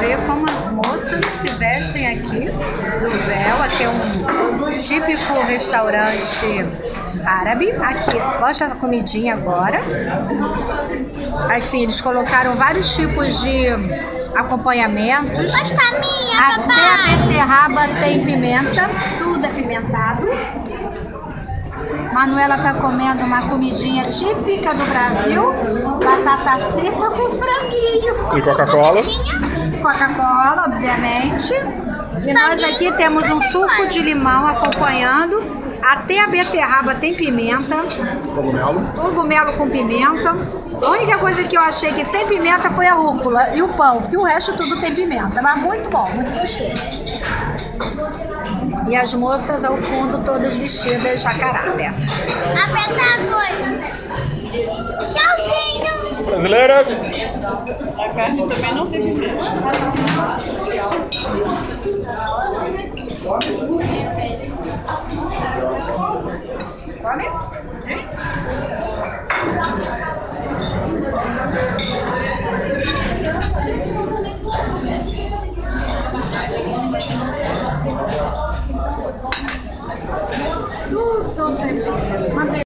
ver como as moças se vestem aqui do véu. Aqui é um típico restaurante árabe. Aqui, mostra a comidinha agora. Assim, eles colocaram vários tipos de acompanhamentos. Mostra a minha, Até papai. a beterraba tem pimenta, tudo é pimentado. Manuela tá comendo uma comidinha típica do Brasil, batata frita com franguinho. E Coca-Cola? Coca-Cola, obviamente. E nós aqui temos um suco de limão acompanhando. Até a beterraba tem pimenta. Cogumelo? Cogumelo com pimenta. A única coisa que eu achei que sem pimenta foi a rúcula e o pão, porque o resto tudo tem pimenta. Mas muito bom, muito gostoso. E as moças ao fundo todas vestidas a caráter. Apertar a coisa. Tchauzinho. Brasileiras? A carne também não tem pimenta. Come?